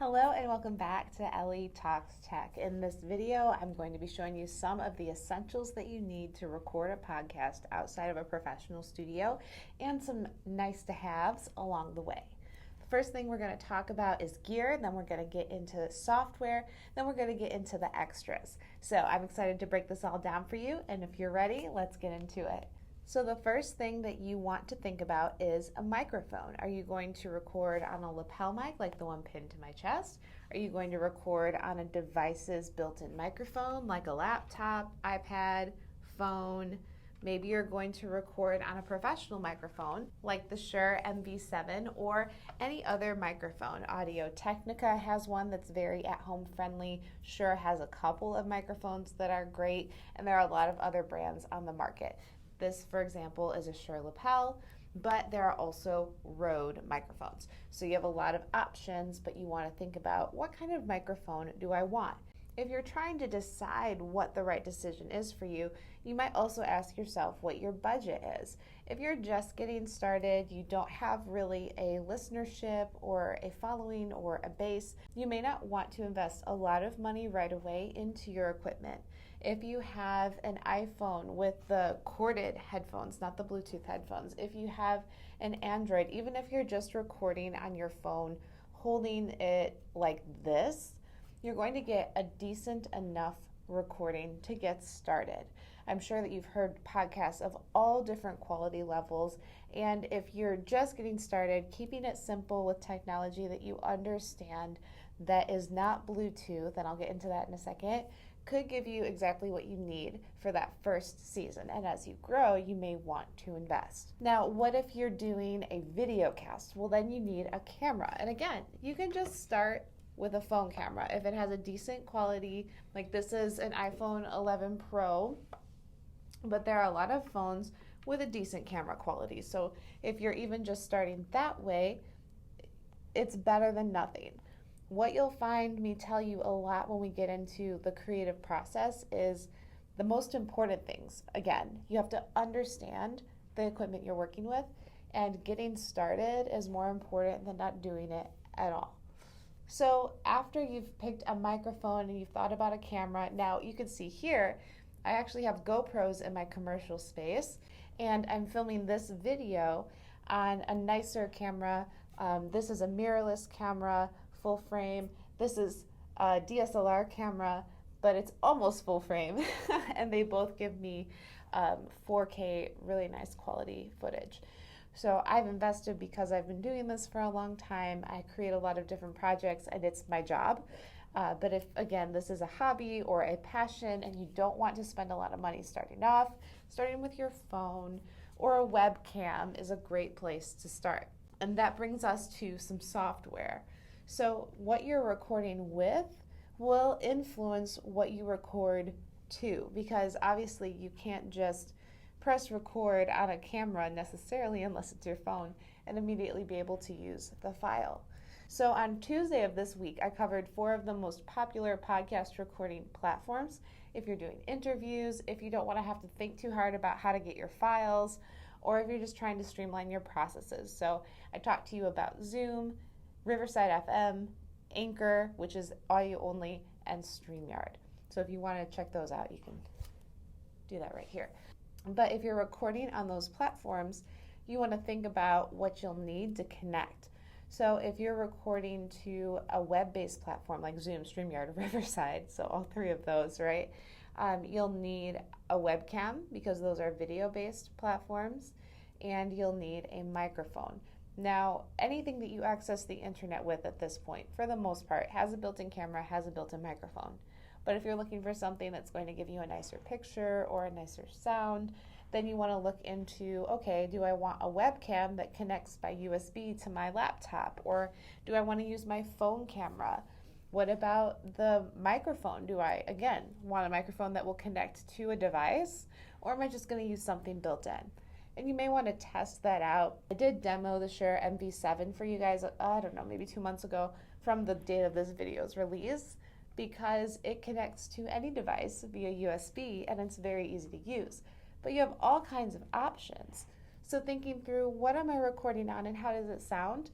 Hello and welcome back to Ellie Talks Tech. In this video, I'm going to be showing you some of the essentials that you need to record a podcast outside of a professional studio and some nice to haves along the way. The first thing we're going to talk about is gear, then we're going to get into software, then we're going to get into the extras. So I'm excited to break this all down for you, and if you're ready, let's get into it. So the first thing that you want to think about is a microphone. Are you going to record on a lapel mic like the one pinned to my chest? Are you going to record on a device's built-in microphone like a laptop, iPad, phone? Maybe you're going to record on a professional microphone like the Shure MV7 or any other microphone. Audio Technica has one that's very at-home friendly. Shure has a couple of microphones that are great, and there are a lot of other brands on the market. This, for example, is a Shure lapel, but there are also Rode microphones. So you have a lot of options, but you want to think about what kind of microphone do I want? If you're trying to decide what the right decision is for you, you might also ask yourself what your budget is. If you're just getting started, you don't have really a listenership or a following or a base, you may not want to invest a lot of money right away into your equipment. If you have an iPhone with the corded headphones, not the Bluetooth headphones, if you have an Android, even if you're just recording on your phone, holding it like this, you're going to get a decent enough recording to get started. I'm sure that you've heard podcasts of all different quality levels, and if you're just getting started, keeping it simple with technology that you understand that is not Bluetooth, and I'll get into that in a second, could give you exactly what you need for that first season. And as you grow, you may want to invest. Now, what if you're doing a video cast? Well, then you need a camera. And again, you can just start with a phone camera. If it has a decent quality, like this is an iPhone 11 Pro, but there are a lot of phones with a decent camera quality. So if you're even just starting that way, it's better than nothing. What you'll find me tell you a lot when we get into the creative process is the most important things. Again, you have to understand the equipment you're working with, and getting started is more important than not doing it at all. So after you've picked a microphone and you've thought about a camera, now you can see here, I actually have GoPros in my commercial space, and I'm filming this video on a nicer camera. This is a mirrorless camera, full frame. This is a DSLR camera, but it's almost full frame, and they both give me 4K, really nice quality footage. So I've invested because I've been doing this for a long time. I create a lot of different projects, and it's my job. But if, again, this is a hobby or a passion and you don't want to spend a lot of money starting off, starting with your phone or a webcam is a great place to start. And that brings us to some software. So what you're recording with will influence what you record to, because obviously you can't just press record on a camera necessarily unless it's your phone and immediately be able to use the file. So on Tuesday of this week, I covered 4 of the most popular podcast recording platforms. If you're doing interviews, if you don't want to have to think too hard about how to get your files, or if you're just trying to streamline your processes. So I talked to you about Zoom, Riverside FM, Anchor, which is audio only, and StreamYard. So if you want to check those out, you can do that right here. But if you're recording on those platforms, you want to think about what you'll need to connect. So if you're recording to a web-based platform like Zoom, StreamYard, Riverside, so all 3 of those, right? You'll need a webcam because those are video-based platforms, and you'll need a microphone. Now, anything that you access the internet with at this point, for the most part, has a built-in camera, has a built-in microphone. But if you're looking for something that's going to give you a nicer picture or a nicer sound, then you want to look into, okay, do I want a webcam that connects by USB to my laptop? Or do I want to use my phone camera? What about the microphone? Do I, again, want a microphone that will connect to a device? Or am I just going to use something built in? And you may want to test that out. I did demo the Shure MV7 for you guys, I don't know, maybe 2 months ago from the date of this video's release, because it connects to any device via USB and it's very easy to use. But you have all kinds of options. So thinking through what am I recording on and how does it sound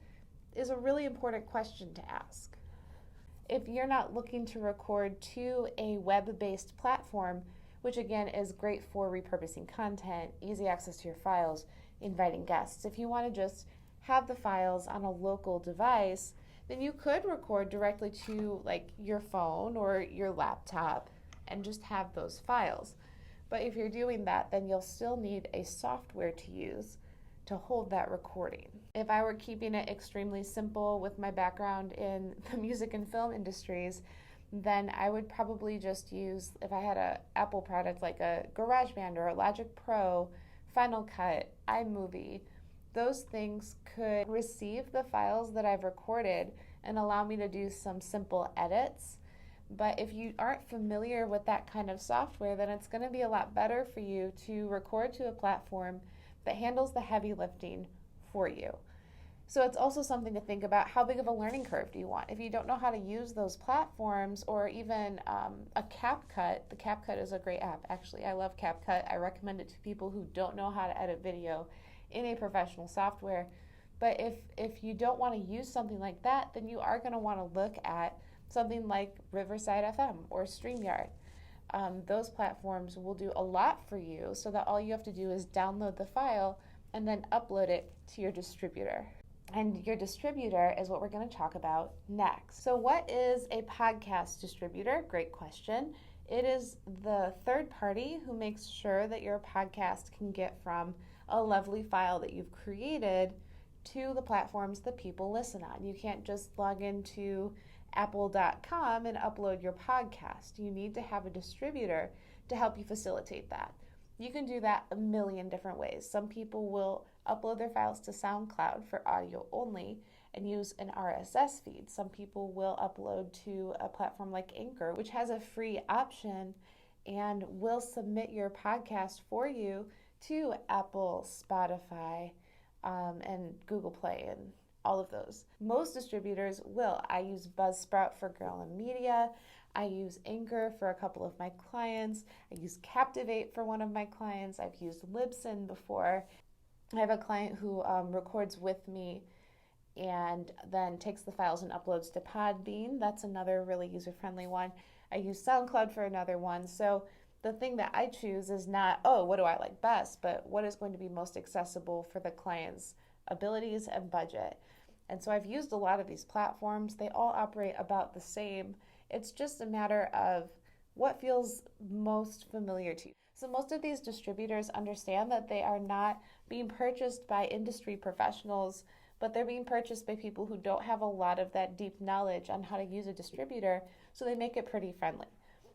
is a really important question to ask. If you're not looking to record to a web-based platform, which again is great for repurposing content, easy access to your files, inviting guests. If you want to just have the files on a local device, then you could record directly to like your phone or your laptop and just have those files. But if you're doing that, then you'll still need a software to use to hold that recording. If I were keeping it extremely simple with my background in the music and film industries, then I would probably just use, if I had an Apple product like a GarageBand or a Logic Pro, Final Cut, iMovie, those things could receive the files that I've recorded and allow me to do some simple edits. But if you aren't familiar with that kind of software, then it's going to be a lot better for you to record to a platform that handles the heavy lifting for you. So it's also something to think about, how big of a learning curve do you want? If you don't know how to use those platforms, or even a CapCut, the CapCut is a great app. Actually, I love CapCut. I recommend it to people who don't know how to edit video in a professional software. But if you don't want to use something like that, then you are going to want to look at something like Riverside FM or StreamYard. Those platforms will do a lot for you, so that all you have to do is download the file and then upload it to your distributor. And your distributor is what we're going to talk about next. So what is a podcast distributor? Great question. It is the third party who makes sure that your podcast can get from a lovely file that you've created to the platforms that people listen on. You can't just log into apple.com and upload your podcast. You need to have a distributor to help you facilitate that. You can do that a million different ways. Some people will upload their files to SoundCloud for audio only and use an RSS feed. Some people will upload to a platform like Anchor, which has a free option and will submit your podcast for you to Apple, Spotify, and Google Play, and all of those. Most distributors will. I use Buzzsprout for Girl in Media. I use Anchor for a couple of my clients. I use Captivate for one of my clients. I've used Libsyn before. I have a client who records with me and then takes the files and uploads to Podbean. That's another really user-friendly one. I use SoundCloud for another one. So the thing that I choose is not, oh, what do I like best, but what is going to be most accessible for the client's abilities and budget. And so I've used a lot of these platforms. They all operate about the same. It's just a matter of what feels most familiar to you. So most of these distributors understand that they are not being purchased by industry professionals, but they're being purchased by people who don't have a lot of that deep knowledge on how to use a distributor, so they make it pretty friendly.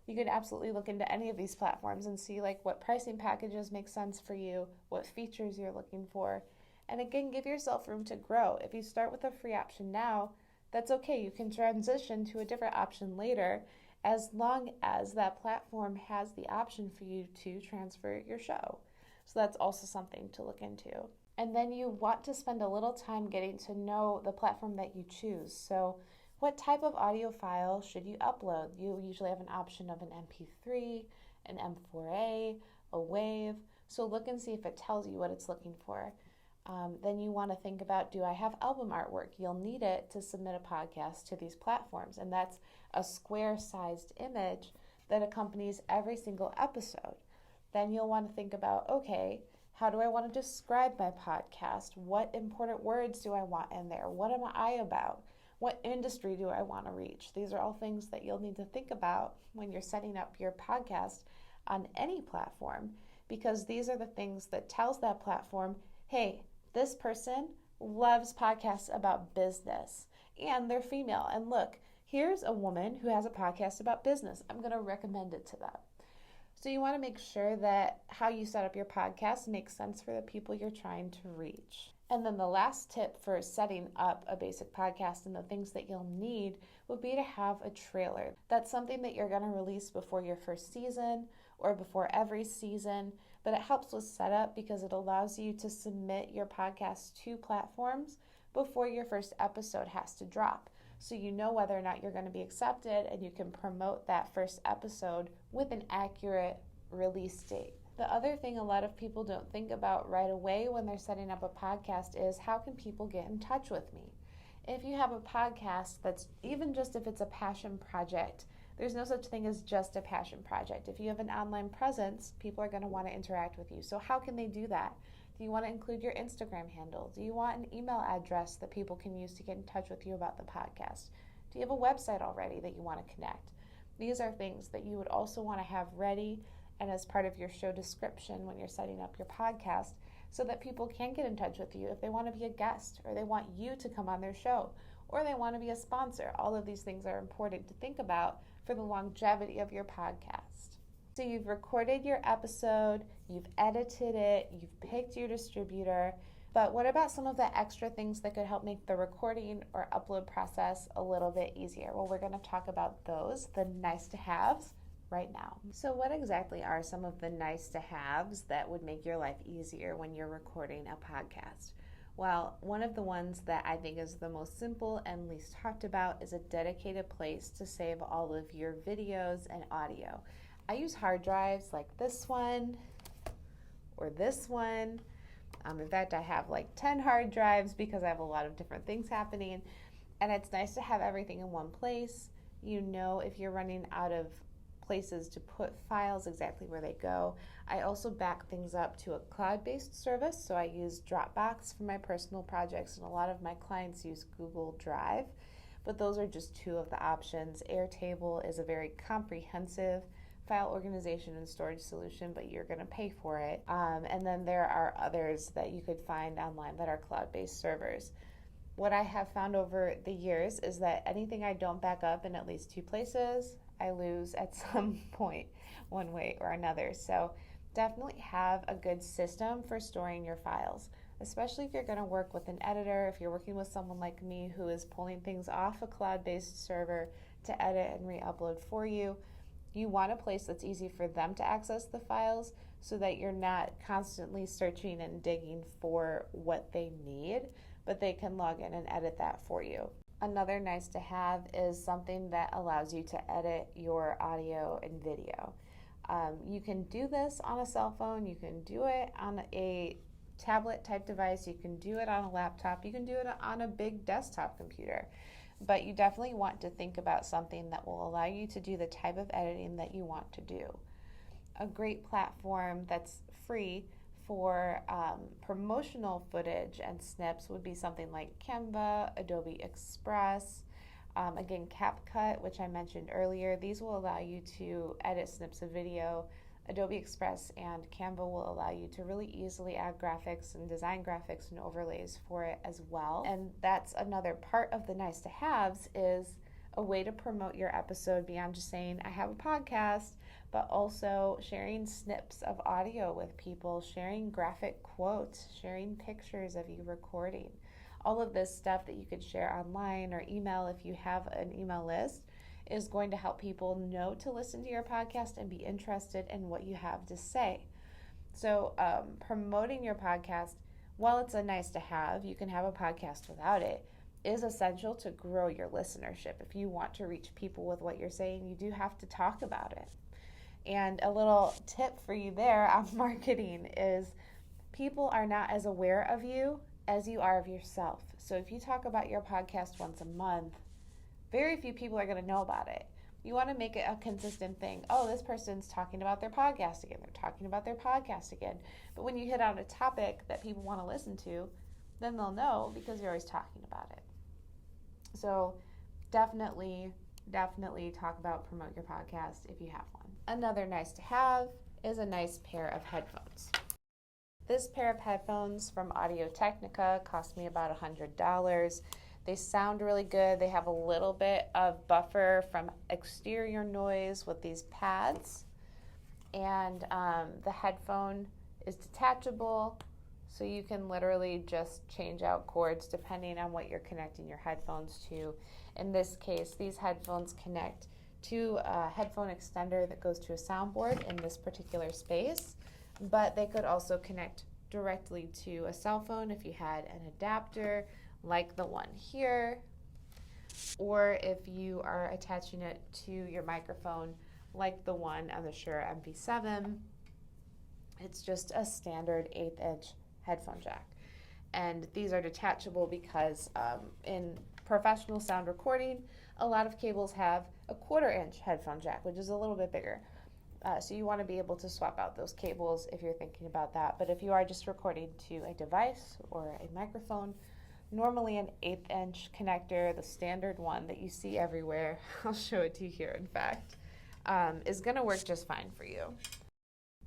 You can absolutely look into any of these platforms and see like what pricing packages make sense for you, what features you're looking for, and again, give yourself room to grow. If you start with a free option now, that's okay. You can transition to a different option later, as long as that platform has the option for you to transfer your show. So that's also something to look into. And then you want to spend a little time getting to know the platform that you choose. So what type of audio file should you upload? You usually have an option of an MP3, an M4A, a WAV. So look and see if it tells you what it's looking for. Then you want to think about, do I have album artwork? You'll need it to submit a podcast to these platforms, and that's a square-sized image that accompanies every single episode. Then you'll want to think about, okay, how do I want to describe my podcast? What important words do I want in there? What am I about? What industry do I want to reach? These are all things that you'll need to think about when you're setting up your podcast on any platform, because these are the things that tells that platform, hey, this person loves podcasts about business and they're female. And look, here's a woman who has a podcast about business. I'm going to recommend it to them. So you want to make sure that how you set up your podcast makes sense for the people you're trying to reach. And then the last tip for setting up a basic podcast and the things that you'll need would be to have a trailer. That's something that you're going to release before your first season or before every season, but it helps with setup because it allows you to submit your podcast to platforms before your first episode has to drop. So you know whether or not you're going to be accepted, and you can promote that first episode with an accurate release date. The other thing a lot of people don't think about right away when they're setting up a podcast is, how can people get in touch with me? If you have a podcast that's, even just if it's a passion project, there's no such thing as just a passion project. If you have an online presence, people are going to want to interact with you. So how can they do that? Do you want to include your Instagram handle? Do you want an email address that people can use to get in touch with you about the podcast? Do you have a website already that you want to connect? These are things that you would also want to have ready and as part of your show description when you're setting up your podcast, so that people can get in touch with you if they want to be a guest, or they want you to come on their show, or they want to be a sponsor. All of these things are important to think about for the longevity of your podcast. So you've recorded your episode, you've edited it, you've picked your distributor, but what about some of the extra things that could help make the recording or upload process a little bit easier? Well, we're going to talk about those, the nice to haves, right now. So what exactly are some of the nice to haves that would make your life easier when you're recording a podcast? Well, one of the ones that I think is the most simple and least talked about is a dedicated place to save all of your videos and audio. I use hard drives like this one or this one. In fact, I have like 10 hard drives because I have a lot of different things happening, and it's nice to have everything in one place. You know, if you're running out of places to put files, exactly where they go. I also back things up to a cloud-based service, so I use Dropbox for my personal projects, and a lot of my clients use Google Drive, but those are just two of the options. Airtable is a very comprehensive file organization and storage solution, but you're going to pay for it. And then there are others that you could find online that are cloud-based servers. What I have found over the years is that anything I don't back up in at least two places, I lose at some point, one way or another. So definitely have a good system for storing your files, especially if you're going to work with an editor, if you're working with someone like me who is pulling things off a cloud-based server to edit and re-upload for you. You want a place that's easy for them to access the files so that you're not constantly searching and digging for what they need, but they can log in and edit that for you. Another nice to have is something that allows you to edit your audio and video. You can do this on a cell phone, you can do it on a tablet type device, you can do it on a laptop, you can do it on a big desktop computer. But you definitely want to think about something that will allow you to do the type of editing that you want to do. A great platform that's free for promotional footage and snips would be something like Canva, Adobe Express, again CapCut, which I mentioned earlier. These will allow you to edit snips of video. Adobe Express and Canva will allow you to really easily add graphics and design graphics and overlays for it as well. And that's another part of the nice to haves, is a way to promote your episode beyond just saying I have a podcast, but also sharing snips of audio with people, sharing graphic quotes, sharing pictures of you recording. All of this stuff that you could share online or email if you have an email list is going to help people know to listen to your podcast and be interested in what you have to say. So promoting your podcast, while it's a nice to have, you can have a podcast without it, is essential to grow your listenership. If you want to reach people with what you're saying, you do have to talk about it. And a little tip for you there on marketing is people are not as aware of you as you are of yourself. So if you talk about your podcast once a month, very few people are going to know about it. You want to make it a consistent thing. Oh, this person's talking about their podcast again. They're talking about their podcast again. But when you hit on a topic that people want to listen to, then they'll know because you're always talking about it. So definitely talk about, promote your podcast if you have one. Another nice to have is a nice pair of headphones. This pair of headphones from Audio-Technica cost me about $100. They sound really good. They have a little bit of buffer from exterior noise with these pads. And the headphone is detachable, so you can literally just change out cords depending on what you're connecting your headphones to. In this case, these headphones connect to a headphone extender that goes to a soundboard in this particular space, but they could also connect directly to a cell phone if you had an adapter like the one here, or if you are attaching it to your microphone like the one on the Shure MP7. It's just a standard 1/8" headphone jack. And these are detachable because in professional sound recording, a lot of cables have a 1/4-inch headphone jack, which is a little bit bigger. So you want to be able to swap out those cables if you're thinking about that. But if you are just recording to a device or a microphone, normally an 1/8-inch connector, the standard one that you see everywhere, I'll show it to you here in fact, is going to work just fine for you.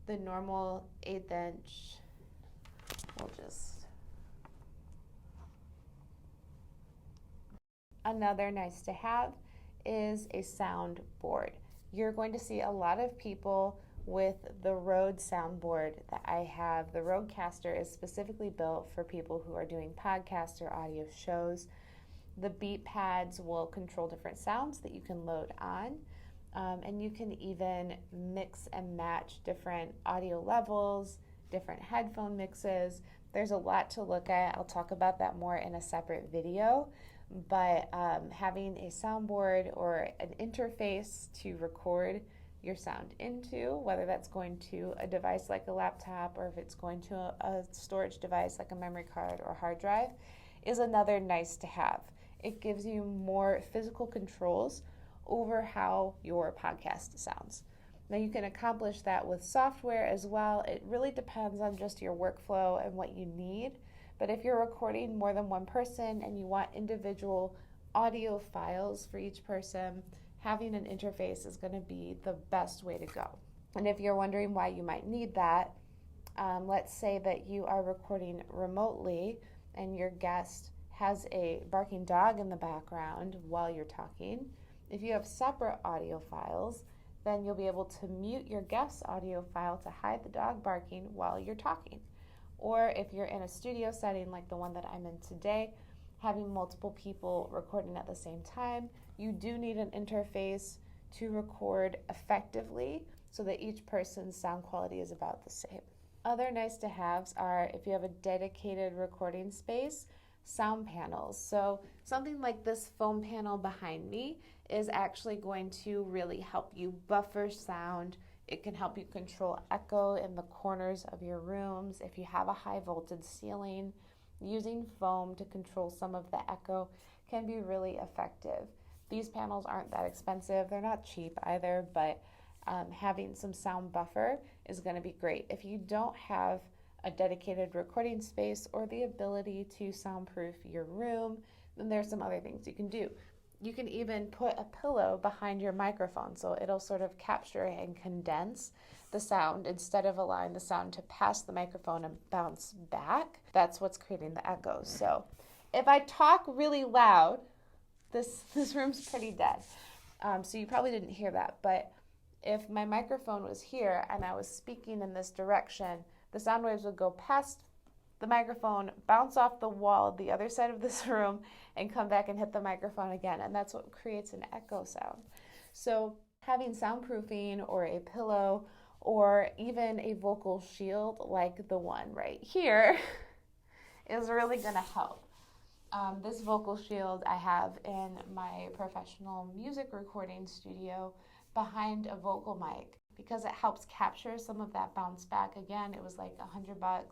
The normal 1/8-inch, we'll just... Another nice to have is a sound board. You're going to see a lot of people with the Rode soundboard that I have. The Rodecaster is specifically built for people who are doing podcasts or audio shows. The beat pads will control different sounds that you can load on, and you can even mix and match different audio levels, different headphone mixes. There's a lot to look at. I'll talk about that more in a separate video. But having a soundboard or an interface to record your sound into, whether that's going to a device like a laptop or if it's going to a storage device like a memory card or hard drive, is another nice to have. It gives you more physical controls over how your podcast sounds. Now you can accomplish that with software as well. It really depends on just your workflow and what you need. But if you're recording more than one person and you want individual audio files for each person, having an interface is going to be the best way to go. And if you're wondering why you might need that, let's say that you are recording remotely and your guest has a barking dog in the background while you're talking. If you have separate audio files, then you'll be able to mute your guest's audio file to hide the dog barking while you're talking. Or if you're in a studio setting like the one that I'm in today, having multiple people recording at the same time, you do need an interface to record effectively so that each person's sound quality is about the same. Other nice to haves are, if you have a dedicated recording space, sound panels. So something like this foam panel behind me is actually going to really help you buffer sound. It can help you control echo in the corners of your rooms. If you have a high voltage ceiling, using foam to control some of the echo can be really effective. These panels aren't that expensive. They're not cheap either, but having some sound buffer is going to be great. If you don't have a dedicated recording space or the ability to soundproof your room, then there's some other things you can do. You can even put a pillow behind your microphone so it'll sort of capture and condense the sound instead of allowing the sound to pass the microphone and bounce back. That's what's creating the echoes. So if I talk really loud, this room's pretty dead. So you probably didn't hear that. But if my microphone was here and I was speaking in this direction, the sound waves would go past the microphone, bounce off the wall the other side of this room, and come back and hit the microphone again. And that's what creates an echo sound. So having soundproofing or a pillow or even a vocal shield like the one right here is really going to help. This vocal shield I have in my professional music recording studio behind a vocal mic because it helps capture some of that bounce back. Again, it was like $100,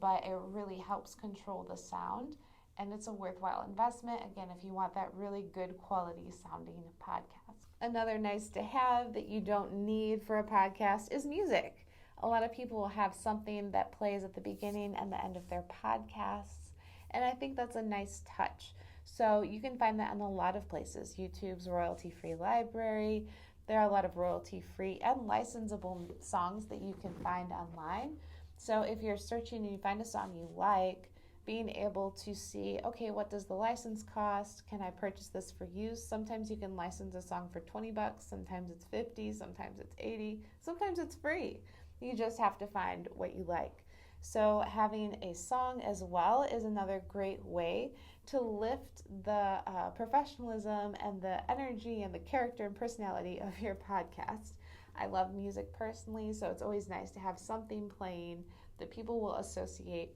but it really helps control the sound, and it's a worthwhile investment, again, if you want that really good quality sounding podcast. Another nice to have that you don't need for a podcast is music. A lot of people will have something that plays at the beginning and the end of their podcasts, and I think that's a nice touch. So you can find that in a lot of places. YouTube's royalty-free library. There are a lot of royalty-free and licensable songs that you can find online. So if you're searching and you find a song you like, being able to see, okay, what does the license cost? Can I purchase this for use? Sometimes you can license a song for $20, sometimes it's $50, sometimes it's $80, sometimes it's free. You just have to find what you like. So having a song as well is another great way to lift the professionalism and the energy and the character and personality of your podcast. I love music personally, so it's always nice to have something playing that people will associate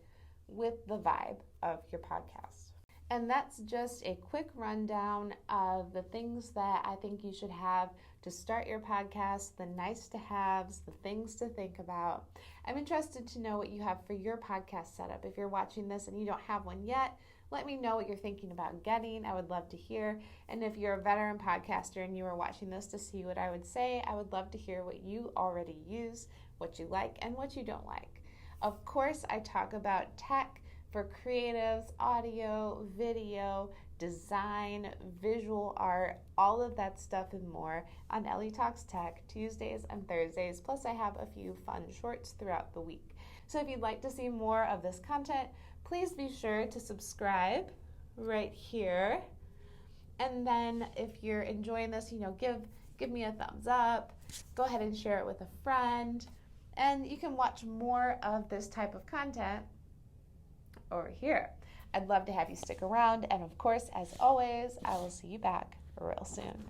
with the vibe of your podcast. And that's just a quick rundown of the things that I think you should have to start your podcast, the nice to haves, the things to think about. I'm interested to know what you have for your podcast setup. If you're watching this and you don't have one yet, Let me know what you're thinking about getting. I would love to hear. And if you're a veteran podcaster and you are watching this to see what I would say, I would love to hear what you already use, what you like, and what you don't like. Of course, I talk about tech for creatives, audio, video, design, visual art, all of that stuff and more on Ellie Talks Tech Tuesdays and Thursdays. Plus, I have a few fun shorts throughout the week. So if you'd like to see more of this content, please be sure to subscribe right here. And then if you're enjoying this, give me a thumbs up. Go ahead and share it with a friend. And you can watch more of this type of content over here. I'd love to have you stick around. And of course, as always, I will see you back real soon.